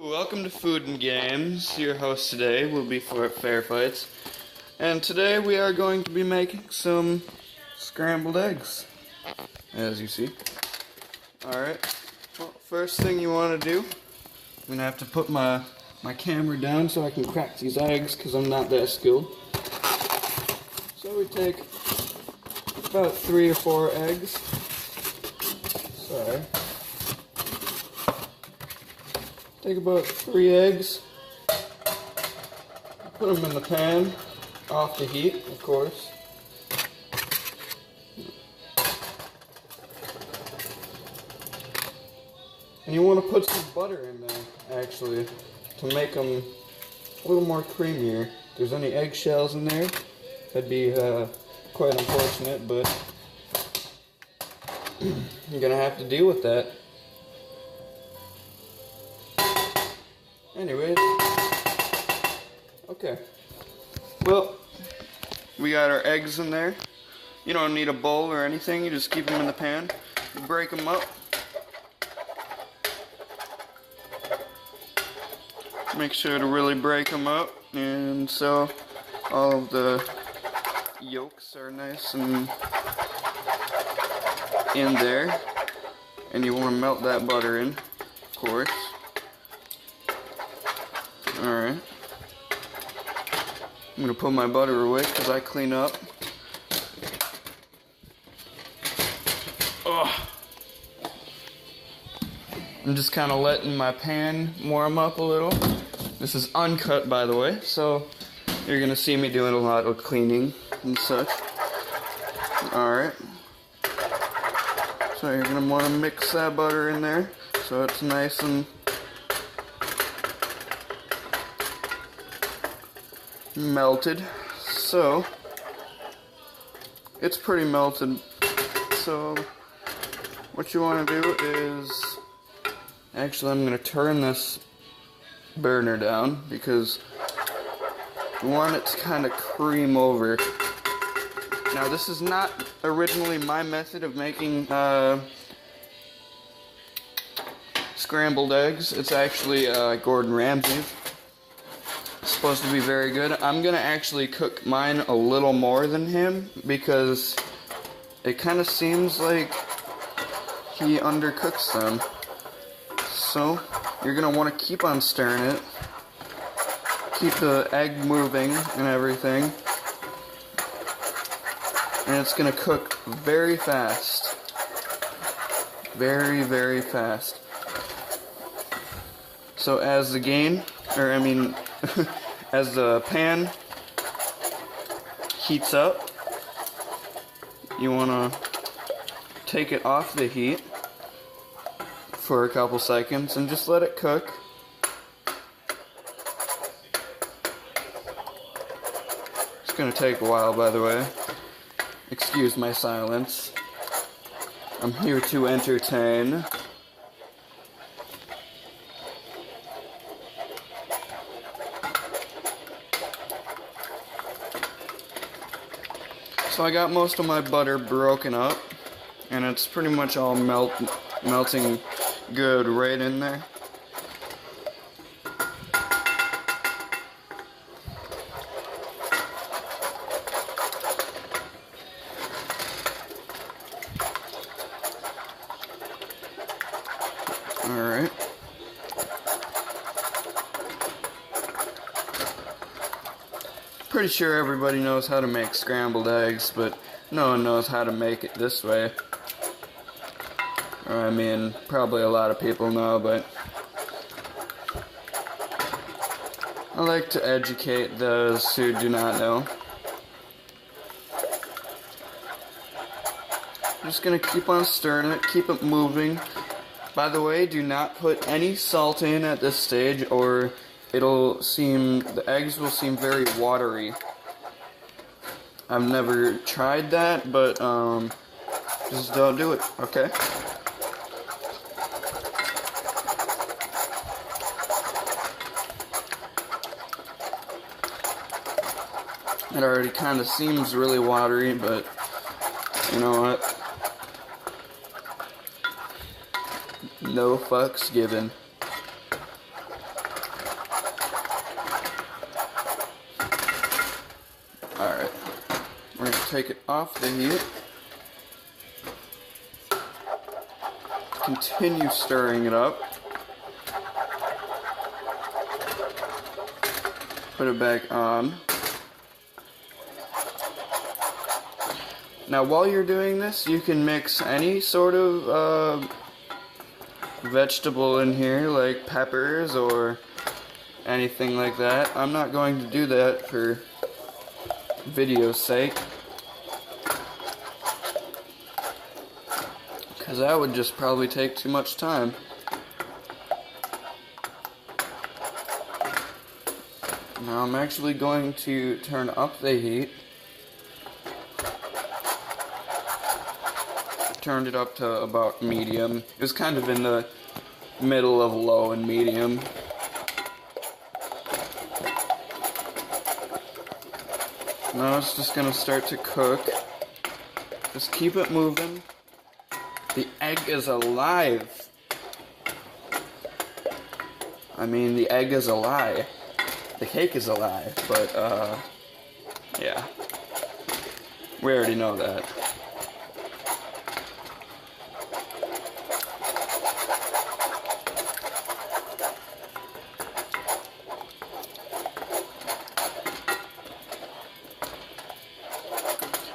Welcome to Food and Games. Your host today will be for Fair Fights, and today we are going to be making some scrambled eggs, as you see. Alright, well, first thing you want to do, I'm going to have to put my camera down so I can crack these eggs, because I'm not that skilled. So we take about 3 or 4 eggs. Sorry. Take about 3 eggs, put them in the pan, off the heat, of course. And you want to put some butter in there, actually, to make them a little more creamier. If there's any eggshells in there, that'd be quite unfortunate, but you're going to have to deal with that. Anyways, okay, well, we got our eggs in there. You don't need a bowl or anything, you just keep them in the pan, you break them up, make sure to really break them up, and so all of the yolks are nice and in there, and you want to melt that butter in, of course. Alright, I'm going to put my butter away because I clean up. Ugh. I'm just kind of letting my pan warm up a little. This is uncut, by the way, so you're going to see me doing a lot of cleaning and such. Alright, so you're going to want to mix that butter in there so it's nice and melted. So it's pretty melted, so what you want to do is, actually I'm going to turn this burner down because you want it to kind of cream over. Now this is not originally my method of making scrambled eggs. It's actually Gordon Ramsey. Supposed to be very good. I'm gonna actually cook mine a little more than him because it kind of seems like he undercooks them. So you're gonna want to keep on stirring it, keep the egg moving and everything, and it's gonna cook very fast, very fast. So as the as the pan heats up, you want to take it off the heat for a couple seconds and just let it cook. It's going to take a while, by the way. Excuse my silence. I'm here to entertain. So I got most of my butter broken up, and it's pretty much all melting good right in there. Alright. Pretty sure everybody knows how to make scrambled eggs, but no one knows how to make it this way. I mean, probably a lot of people know, but I like to educate those who do not know. I'm just gonna keep on stirring it, keep it moving. By the way, do not put any salt in at this stage, or the eggs will seem very watery. I've never tried that, but just don't do it, okay? It already kind of seems really watery, but you know what? No fucks given. take it off the heat. Continue stirring it up. Put it back on. Now while you're doing this, you can mix any sort of vegetable in here, like peppers or anything like that. I'm not going to do that for video's sake, because that would just probably take too much time. Now I'm actually going to turn up the heat. Turned it up to about medium. It was kind of in the middle of low and medium. Now it's just gonna start to cook. Just keep it moving. The egg is alive. I mean, the egg is a lie. The cake is alive, but yeah. We already know that.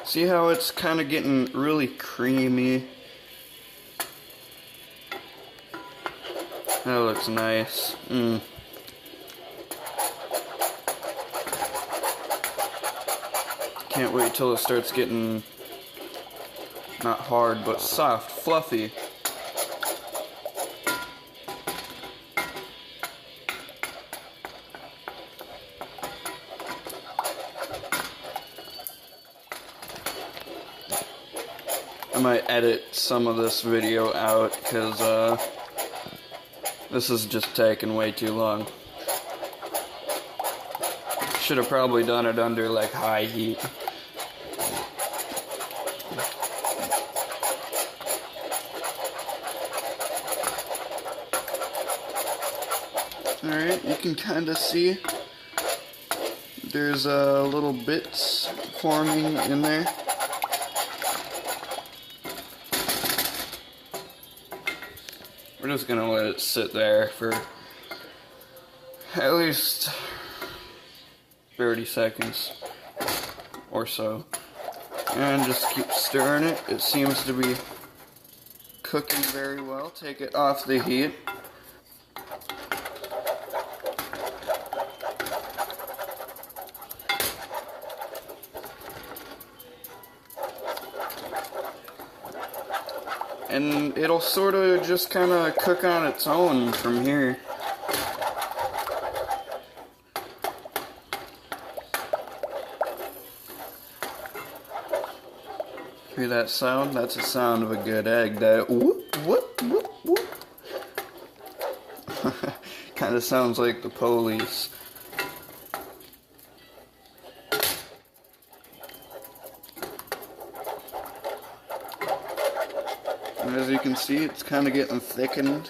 See how it's kind of getting really creamy? That looks nice. Can't wait till it starts getting not hard, but soft, fluffy. I might edit some of this video out because this is just taking way too long. Should have probably done it under like high heat. Alright, you can kind of see there's little bits forming in there. We're just gonna let it sit there for at least 30 seconds or so. And just keep stirring it. It seems to be cooking very well. Take it off the heat. And it'll sort of just kind of cook on its own from here. Hear that sound? That's the sound of a good egg. That whoop, whoop, whoop, whoop. Kind of sounds like the police. And as you can see, it's kind of getting thickened.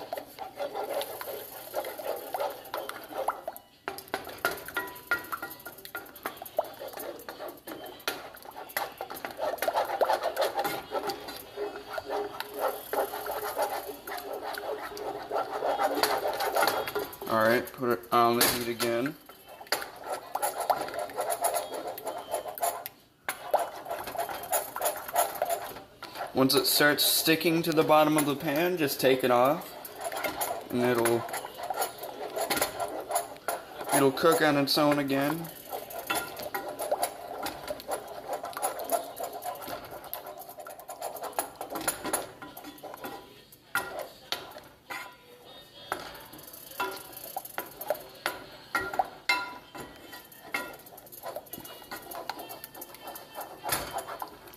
Alright, put it on the heat again. Once it starts sticking to the bottom of the pan, just take it off, and it'll cook on its own again.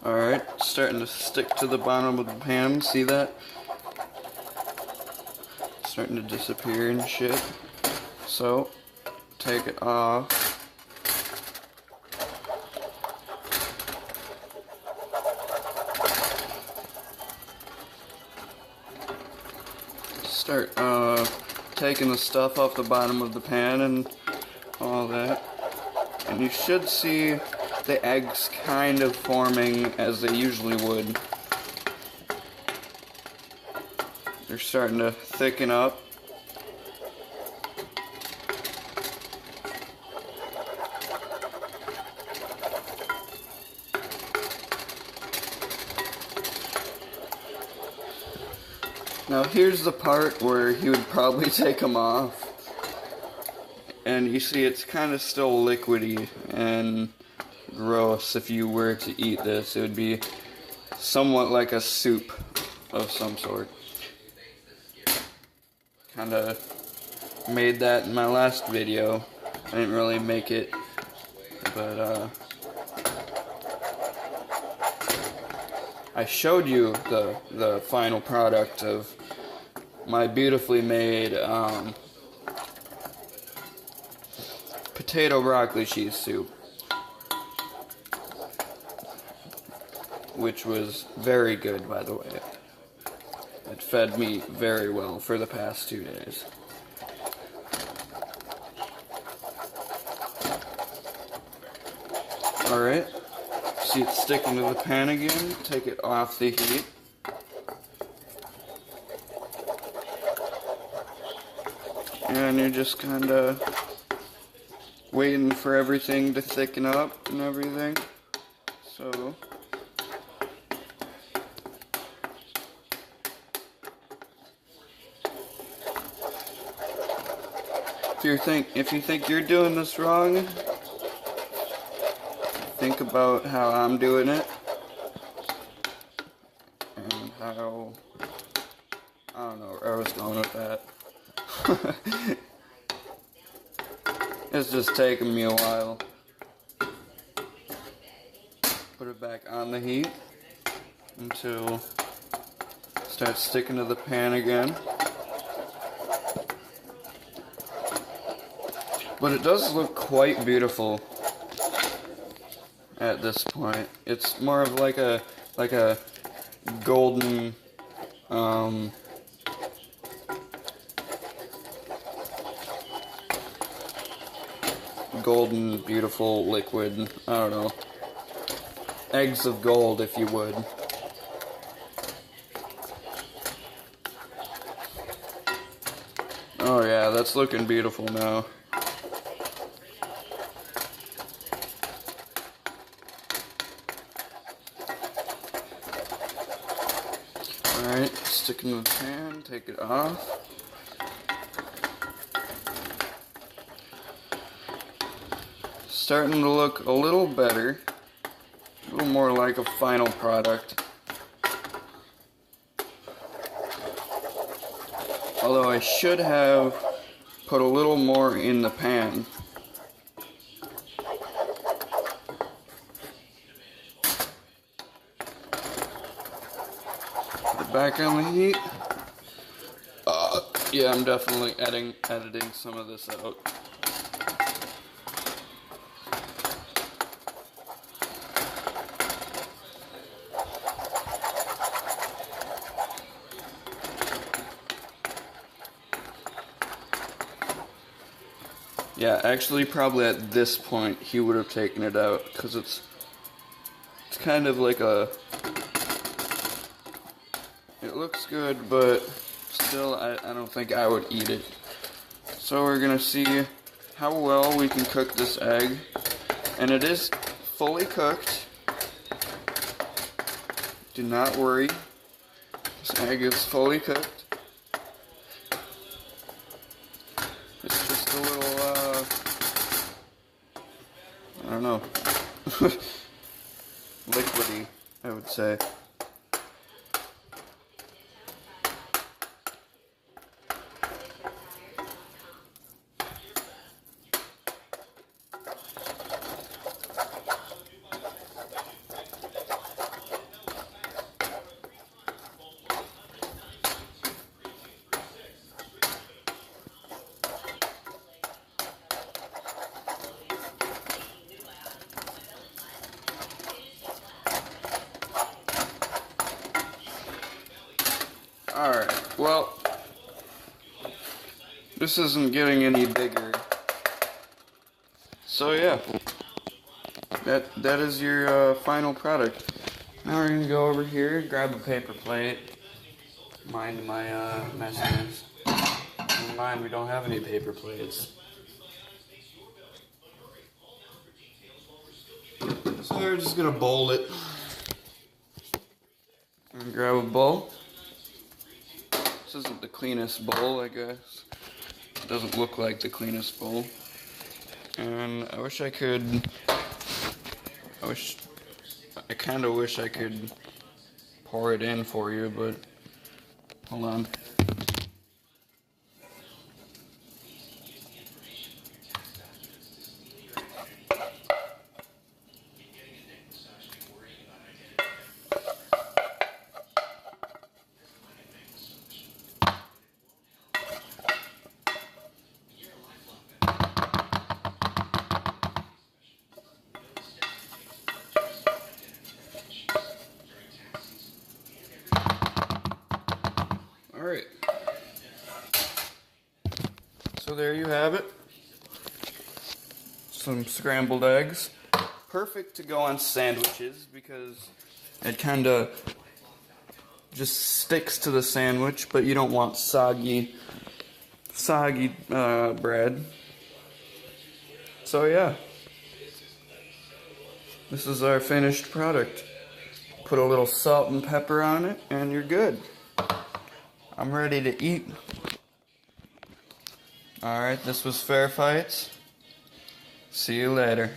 Alright, starting to stick to the bottom of the pan, see that? Starting to disappear and shit. So, take it off. Start taking the stuff off the bottom of the pan and all that. And you should see the eggs kind of forming as they usually would. They're starting to thicken up. Now here's the part where he would probably take them off. And you see it's kind of still liquidy and gross. If you were to eat this, it would be somewhat like a soup of some sort. Kind of made that in my last video. I didn't really make it, but I showed you the final product of my beautifully made potato broccoli cheese soup, which was very good, by the way. It fed me very well for the past 2 days. Alright, see it sticking to the pan again, take it off the heat. And you're just kind of waiting for everything to thicken up and everything. So if you think you're doing this wrong, think about how I'm doing it and how, I don't know where I was going with that. It's just taking me a while. Put it back on the heat until it starts sticking to the pan again. But it does look quite beautiful at this point. It's more of like a golden golden, beautiful liquid. I don't know. Eggs of gold, if you would. Oh yeah, that's looking beautiful now. Alright, stick it in the pan, take it off. Starting to look a little better, a little more like a final product. Although I should have put a little more in the pan. Put it back on the heat. Yeah, I'm definitely editing some of this out. Yeah, actually probably at this point he would have taken it out, because it's kind of like a, it looks good, but still I don't think I would eat it. So we're gonna see how well we can cook this egg, and it is fully cooked. Do not worry, this egg is fully cooked. It's just a little, I don't know, liquidy, I would say. Alright, well, this isn't getting any bigger. So yeah, that is your final product. Now we're gonna go over here, grab a paper plate. Mind my messiness. Never mind, we don't have any paper plates. So we're just gonna bowl it. And grab a bowl. This isn't the cleanest bowl, I guess. It doesn't look like the cleanest bowl. And I kinda wish I could pour it in for you, but hold on. Alright, so there you have it. Some scrambled eggs. Perfect to go on sandwiches because it kind of just sticks to the sandwich, but you don't want soggy bread. So yeah, this is our finished product. Put a little salt and pepper on it and you're good. I'm ready to eat. Alright, this was Fair Fights. See you later.